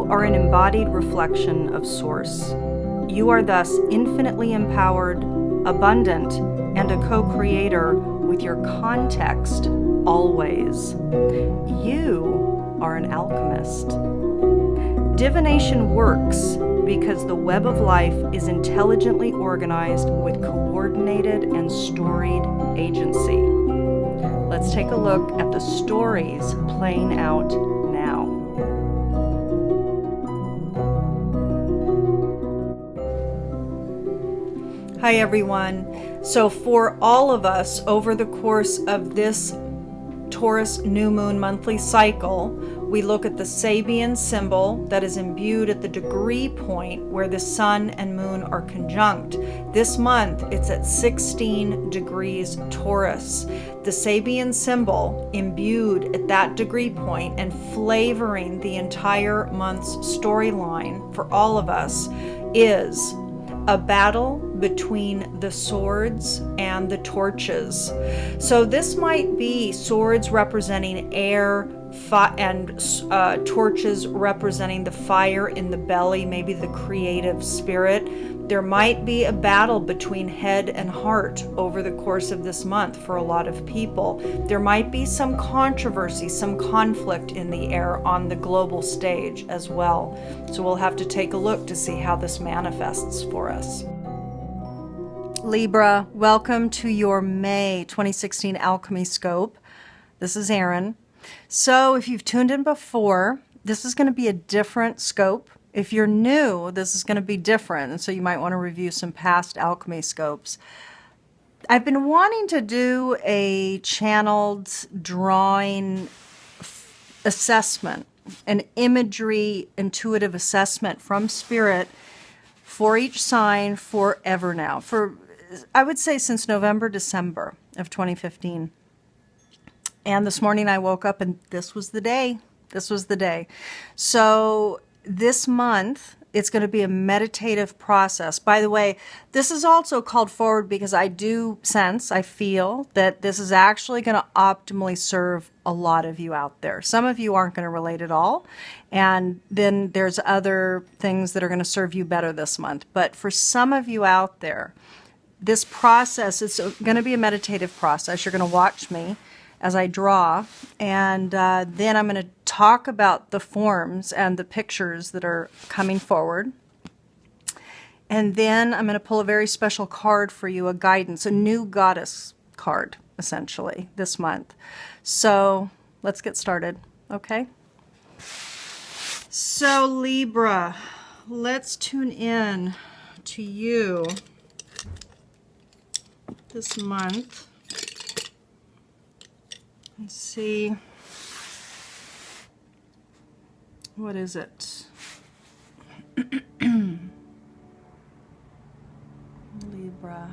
You are an embodied reflection of Source. You are thus infinitely empowered, abundant, and a co-creator with your context always. You are an alchemist. Divination works because the web of life is intelligently organized with coordinated and storied agency. Let's take a look at the stories playing out now. Hi everyone. So for all of us over the course of this Taurus new moon monthly cycle, we look at the Sabian symbol that is imbued at the degree point where the sun and moon are conjunct. This month, it's at 16 degrees Taurus. The Sabian symbol imbued at that degree point and flavoring the entire month's storyline for all of us is a battle between the swords and the torches. So this might be swords representing air and torches representing the fire in the belly, maybe the creative spirit. There might be a battle between head and heart over the course of this month for a lot of people. There might be some controversy, some conflict in the air on the global stage as well. So we'll have to take a look to see how this manifests for us. Libra, welcome to your May 2016 Alchemy Scope. This is Erin. So if you've tuned in before, this is going to be a different scope. If you're new, this is going to be different, and so you might want to review some past alchemy scopes. I've been wanting to do a channeled drawing assessment, an imagery intuitive assessment from Spirit for each sign forever now, for I would say since November, December of 2015. And this morning I woke up and this was the day. This was the day. So this month, it's going to be a meditative process. By the way, this is also called forward because I do sense, I feel that this is actually going to optimally serve a lot of you out there. Some of you aren't going to relate at all. And then there's other things that are going to serve you better this month. But for some of you out there, this process is going to be a meditative process. You're going to watch me as I draw, and then I'm going to talk about the forms and the pictures that are coming forward. And then I'm going to pull a very special card for you, a guidance, a new goddess card, essentially, this month. So let's get started, okay? So Libra, let's tune in to you this month. Let's see, what is it? Libra.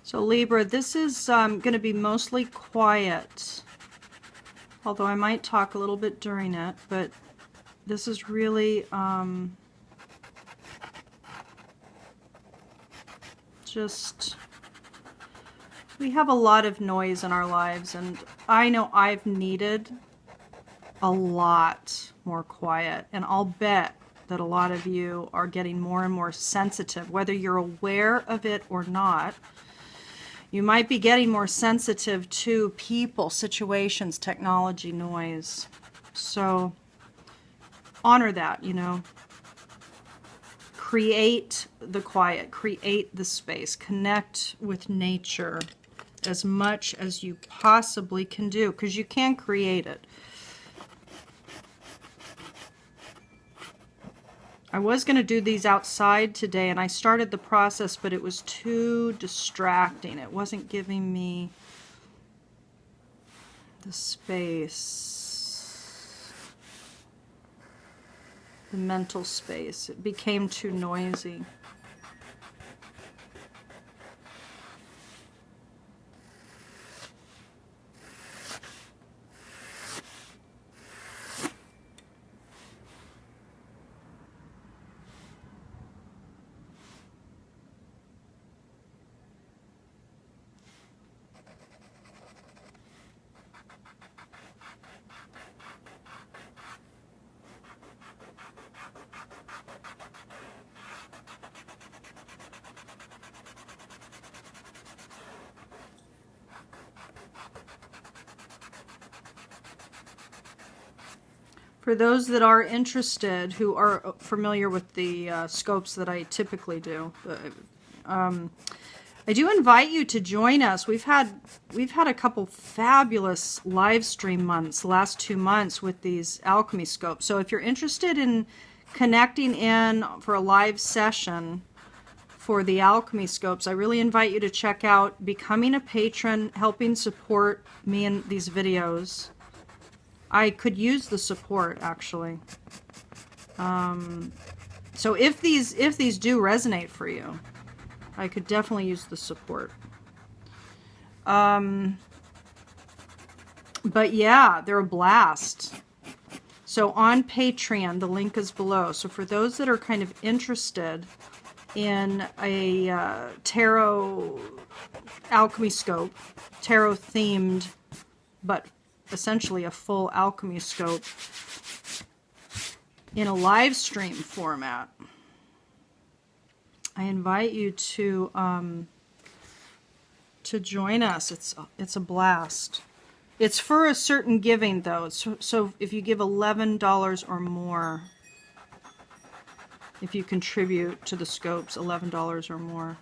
So Libra, this is going to be mostly quiet, although I might talk a little bit during it, but this is really just, we have a lot of noise in our lives, and I know I've needed a lot more quiet, and I'll bet that a lot of you are getting more and more sensitive, whether you're aware of it or not. You might be getting more sensitive to people, situations, technology, noise. So honor that, you know. Create the quiet, create the space, connect with nature as much as you possibly can do, because you can create it. I was going to do these outside today, and I started the process, but it was too distracting. It wasn't giving me the space, the mental space. It became too noisy. For those that are interested, who are familiar with the scopes that I typically do, I do invite you to join us. We've had a couple fabulous live stream months, the last 2 months, with these alchemy scopes. So if you're interested in connecting in for a live session for the alchemy scopes, I really invite you to check out becoming a patron, helping support me in these videos. I could use the support, actually. So if these do resonate for you, I could definitely use the support. But yeah, they're a blast. So on Patreon, the link is below. So for those that are kind of interested in a tarot alchemy scope, tarot themed, but essentially a full alchemy scope in a live stream format, I invite you to join us. It's a blast. It's for a certain giving though. So if you give $11 or more, if you contribute to the scopes, $11 or more.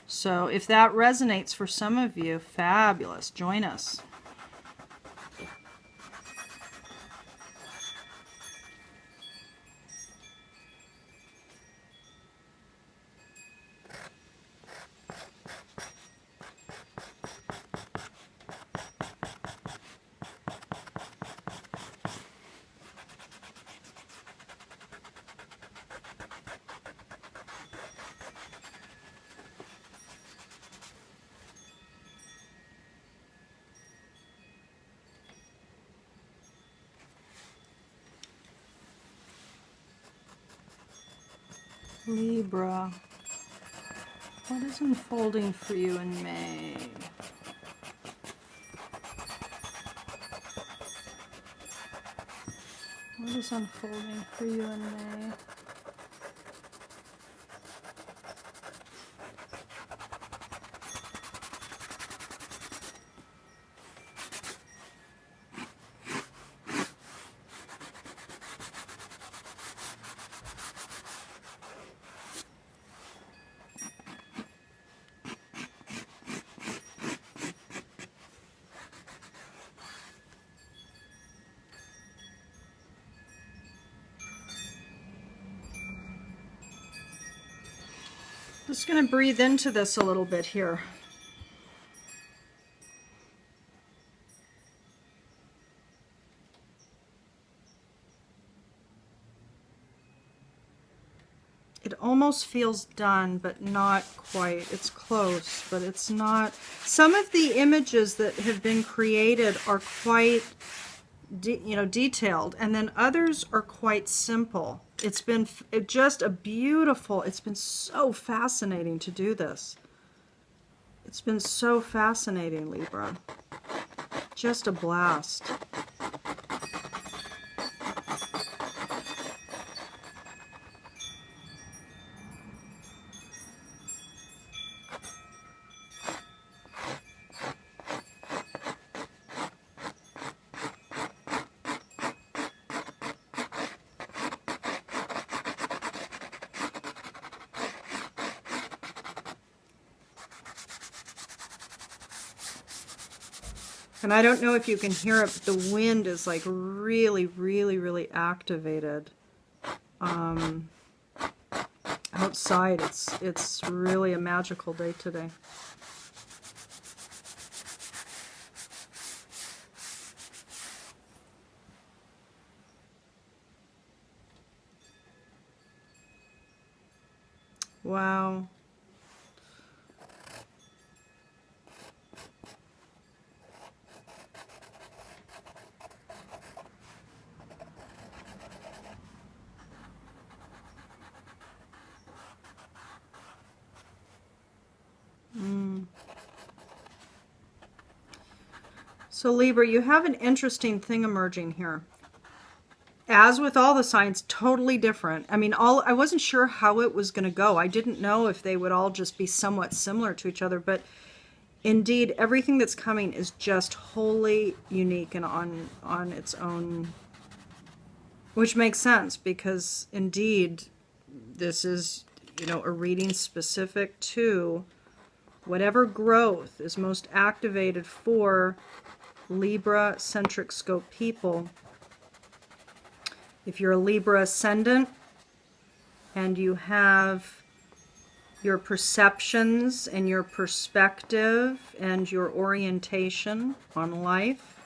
So if that resonates for some of you, fabulous. Join us. Libra, what is unfolding for you in May? What is unfolding for you in May? Just going to breathe into this a little bit here. It almost feels done, but not quite. It's close, but it's not. Some of the images that have been created are quite detailed, and then others are quite simple. It's been just a beautiful, it's been so fascinating to do this. It's been so fascinating, Libra. Just a blast. And I don't know if you can hear it, but the wind is like really, really, really activated. Outside, it's really a magical day today. Wow. So Libra, you have an interesting thing emerging here. As with all the signs, totally different. I mean, I wasn't sure how it was going to go. I didn't know if they would all just be somewhat similar to each other, but indeed, everything that's coming is just wholly unique and on its own, which makes sense because indeed, this is, you know, a reading specific to whatever growth is most activated for Libra-centric scope people. If you're a Libra ascendant and you have your perceptions and your perspective and your orientation on life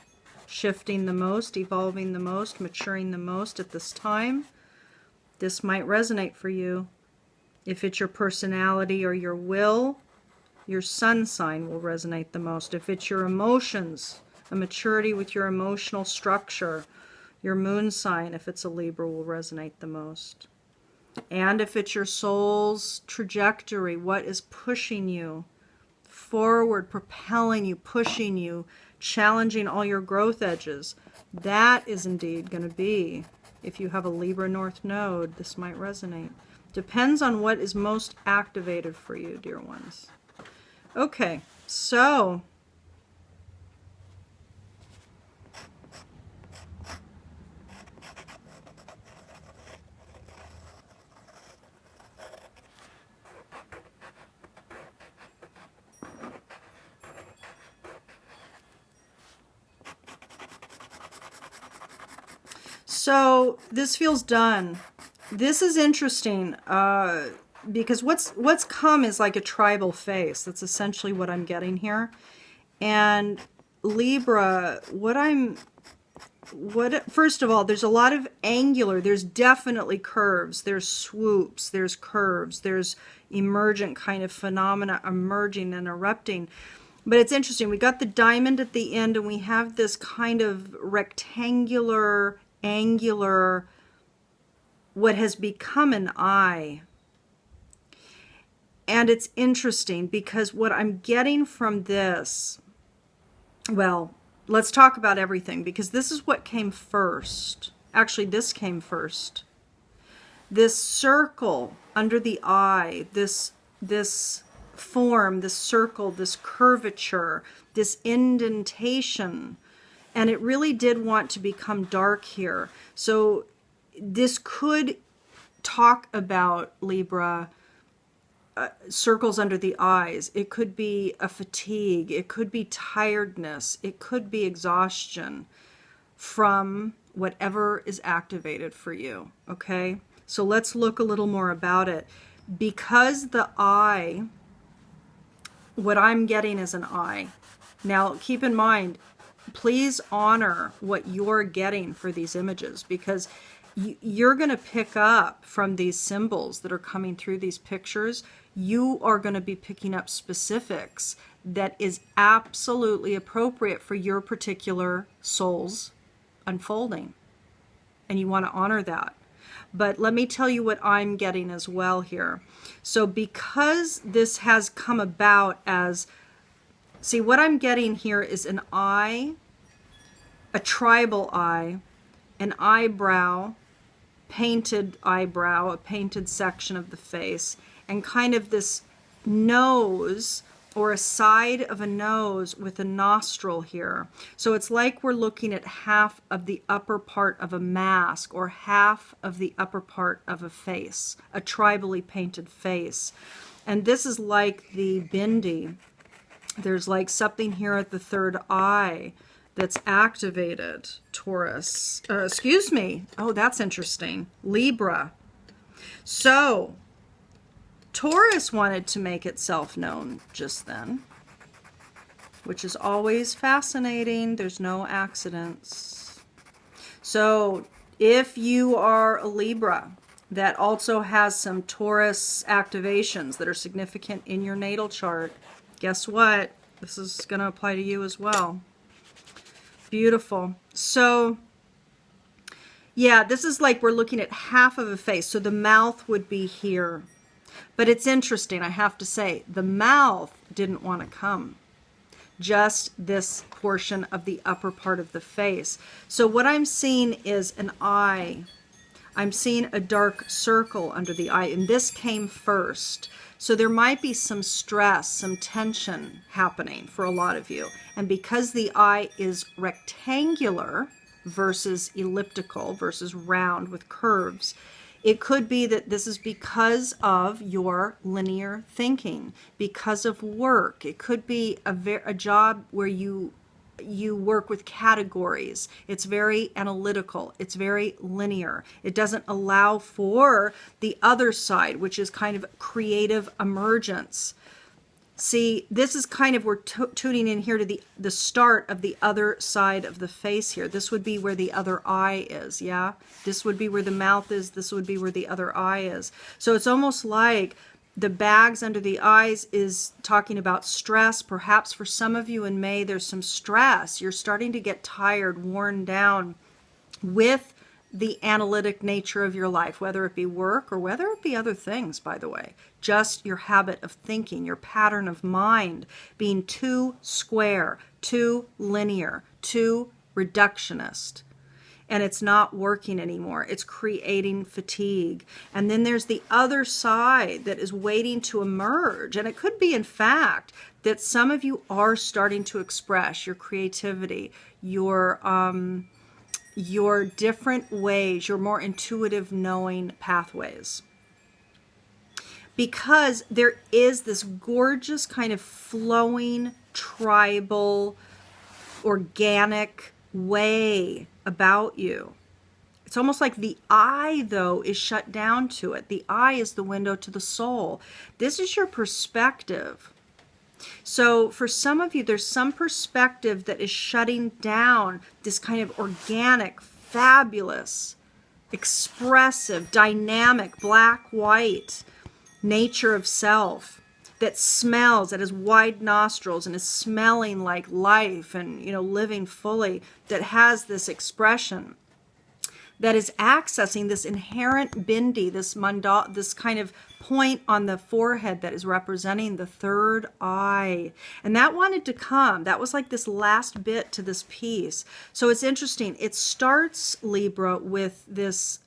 shifting the most, evolving the most, maturing the most at this time, this might resonate for you. If it's your personality or your will, your sun sign will resonate the most. If it's your emotions, a maturity with your emotional structure, your moon sign, if it's a Libra, will resonate the most. And if it's your soul's trajectory, what is pushing you forward, propelling you, pushing you, challenging all your growth edges, that is indeed going to be, if you have a Libra North Node, this might resonate. Depends on what is most activated for you, dear ones. Okay, so this feels done. This is interesting because what's come is like a tribal face. That's essentially what I'm getting here. And Libra, first of all, there's a lot of angular, there's definitely curves, there's swoops, there's curves, there's emergent kind of phenomena emerging and erupting. But it's interesting, we got the diamond at the end and we have this kind of rectangular, angular, what has become an eye. And it's interesting because what I'm getting from this, well, let's talk about everything because this is what came first. Actually, this came first. This circle under the eye, this form, this circle, this curvature, this indentation, and it really did want to become dark here. So this could talk about, Libra, circles under the eyes. It could be a fatigue. It could be tiredness. It could be exhaustion from whatever is activated for you. Okay? So let's look a little more about it. Because the eye, what I'm getting is an eye. Now, keep in mind, please honor what you're getting for these images because you're going to pick up from these symbols that are coming through these pictures. You are going to be picking up specifics that is absolutely appropriate for your particular soul's unfolding. And you want to honor that. But let me tell you what I'm getting as well here. So because this has come about as, see, what I'm getting here is an eye, a tribal eye, an eyebrow, painted eyebrow, a painted section of the face, and kind of this nose or a side of a nose with a nostril here. So it's like we're looking at half of the upper part of a mask or half of the upper part of a face, a tribally painted face. And this is like the bindi. There's like something here at the third eye that's activated, Taurus. Excuse me. Oh, that's interesting. Libra. So, Taurus wanted to make itself known just then, which is always fascinating. There's no accidents. So, if you are a Libra that also has some Taurus activations that are significant in your natal chart, guess what? This is going to apply to you as well. Beautiful. So, yeah, this is like we're looking at half of a face. So the mouth would be here. But it's interesting, I have to say, the mouth didn't want to come. Just this portion of the upper part of the face. So what I'm seeing is an eye. I'm seeing a dark circle under the eye, and this came first. So there might be some stress, some tension happening for a lot of you. And because the eye is rectangular versus elliptical versus round with curves, it could be that this is because of your linear thinking, because of work. It could be a job where you work with categories. It's very analytical. It's very linear. It doesn't allow for the other side, which is kind of creative emergence. See, this is kind of, we're tuning in here to the start of the other side of the face here. This would be where the other eye is, yeah? This would be where the mouth is. This would be where the other eye is. So it's almost like the bags under the eyes is talking about stress. Perhaps for some of you in May, there's some stress. You're starting to get tired, worn down with the analytic nature of your life, whether it be work or whether it be other things, by the way. Just your habit of thinking, your pattern of mind being too square, too linear, too reductionist. And it's not working anymore. It's creating fatigue. And then there's the other side that is waiting to emerge. And it could be, in fact, that some of you are starting to express your creativity, your different ways, your more intuitive knowing pathways. Because there is this gorgeous kind of flowing, tribal, organic way about you. It's almost like the eye, though, is shut down to it. The eye is the window to the soul. This is your perspective. So for some of you, there's some perspective that is shutting down this kind of organic, fabulous, expressive, dynamic, black, white nature of self that smells, that has wide nostrils and is smelling like life and, you know, living fully, that has this expression, that is accessing this inherent bindi, this kind of point on the forehead that is representing the third eye. And that wanted to come. That was like this last bit to this piece. So it's interesting. It starts, Libra, with this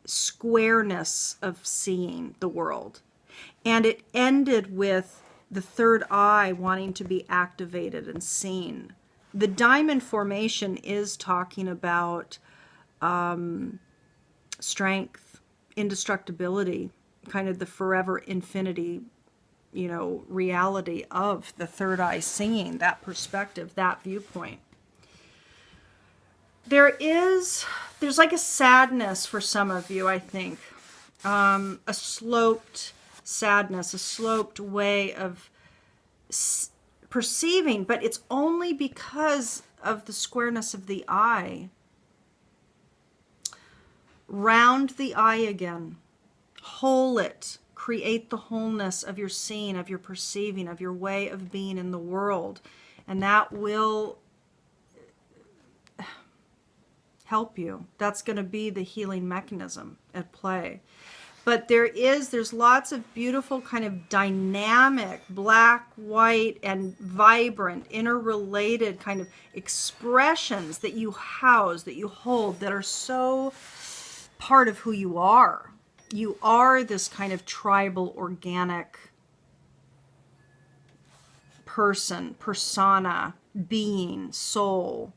squareness of seeing the world. And it ended with the third eye wanting to be activated and seen. The diamond formation is talking about strength, indestructibility, kind of the forever infinity, you know, reality of the third eye seeing, that perspective, that viewpoint. There's like a sadness for some of you, I think, a sloped sadness, a sloped way of perceiving, but it's only because of the squareness of the eye. Round the eye again, whole it, create the wholeness of your seeing, of your perceiving, of your way of being in the world, and that will help you. That's going to be the healing mechanism at play. But there's lots of beautiful kind of dynamic, black, white, and vibrant, interrelated kind of expressions that you house, that you hold, that are so part of who you are. You are this kind of tribal, organic person, persona, being, soul.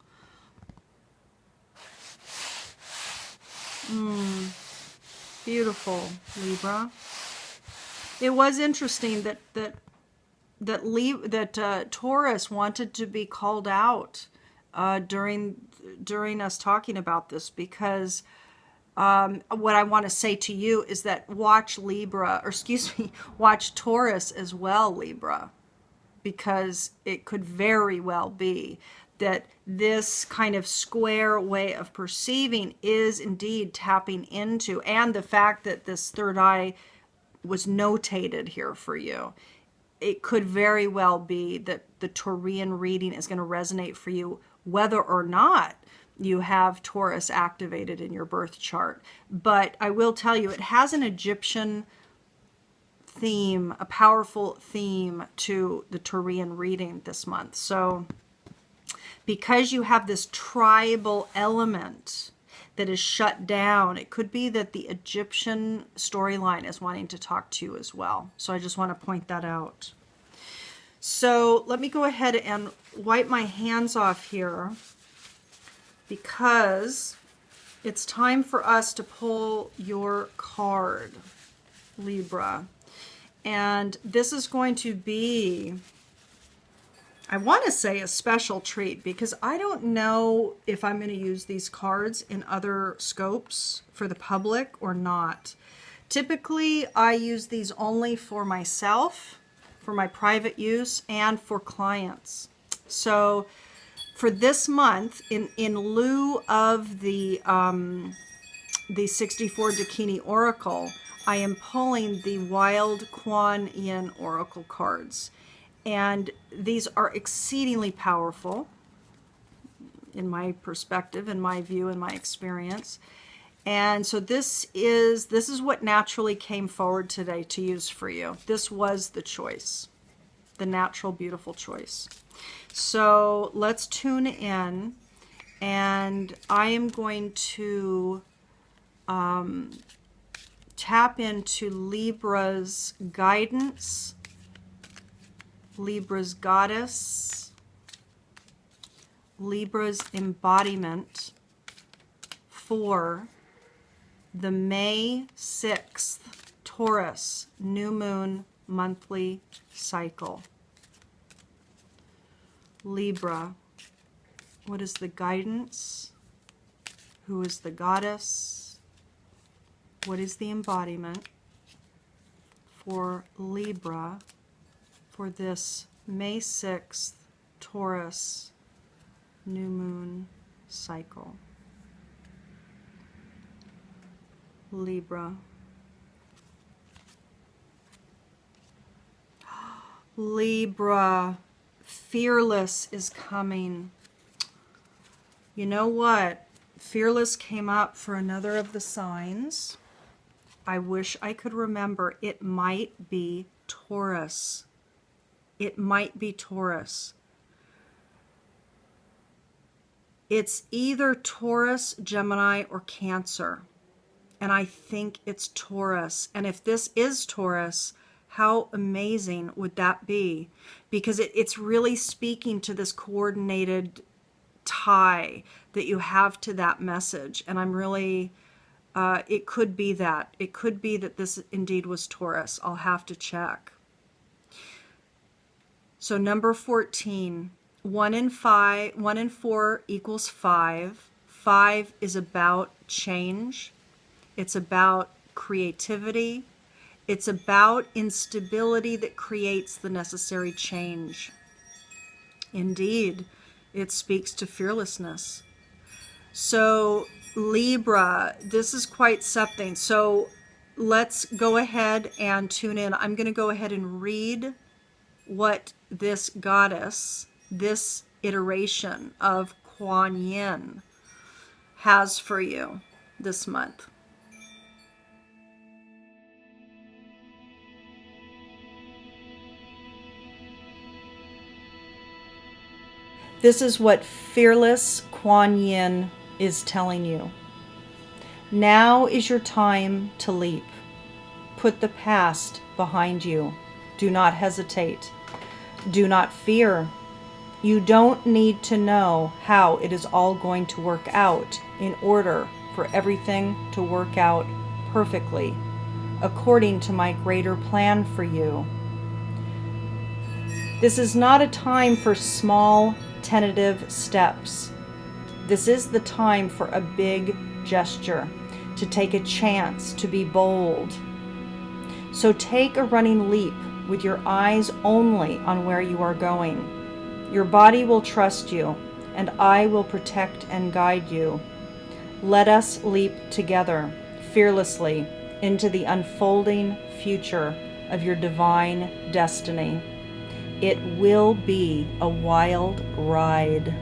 Beautiful, Libra. It was interesting that Taurus wanted to be called out during us talking about this, because what I want to say to you is that watch Libra, or excuse me, watch Taurus as well, Libra, because it could very well be that this kind of square way of perceiving is indeed tapping into, and the fact that this third eye was notated here for you, it could very well be that the Taurian reading is going to resonate for you, whether or not you have Taurus activated in your birth chart. But I will tell you, it has an Egyptian theme, a powerful theme to the Taurian reading this month. So because you have this tribal element that is shut down, it could be that the Egyptian storyline is wanting to talk to you as well. So I just want to point that out. So let me go ahead and wipe my hands off here, because it's time for us to pull your card, Libra. And this is going to be, I want to say, a special treat, because I don't know if I'm going to use these cards in other scopes for the public or not. Typically, I use these only for myself, for my private use, and for clients. So for this month, in lieu of the 64 Dakini Oracle, I am pulling the Wild Kuan Yin Oracle cards. And these are exceedingly powerful, in my perspective, in my view, in my experience. And so this is what naturally came forward today to use for you. This was the choice, the natural, beautiful choice. So let's tune in, and I am going to tap into Libra's guidance, Libra's goddess, Libra's embodiment for the May 6th Taurus new moon monthly cycle. Libra, what is the guidance? Who is the goddess? What is the embodiment for Libra for this May 6th Taurus new moon cycle? Libra. Libra. Fearless is coming. You know what? Fearless came up for another of the signs. I wish I could remember. It might be Taurus. It might be Taurus. It's either Taurus, Gemini, or Cancer. And I think it's Taurus. And if this is Taurus, how amazing would that be? Because it's really speaking to this coordinated tie that you have to that message. And I'm really, it could be that. It could be that this indeed was Taurus. I'll have to check. So number 14, 1 and 4 equals 5. 5 is about change. It's about creativity. It's about instability that creates the necessary change. Indeed, it speaks to fearlessness. So Libra, this is quite something. So let's go ahead and tune in. I'm going to go ahead and read what this goddess, this iteration of Kuan Yin, has for you this month. This is what fearless Kuan Yin is telling you. Now is your time to leap. Put the past behind you. Do not hesitate. Do not fear. You don't need to know how it is all going to work out in order for everything to work out perfectly, according to my greater plan for you. This is not a time for small tentative steps. This is the time for a big gesture, to take a chance, to be bold. So take a running leap with your eyes only on where you are going. Your body will trust you, and I will protect and guide you. Let us leap together, fearlessly, into the unfolding future of your divine destiny. It will be a wild ride.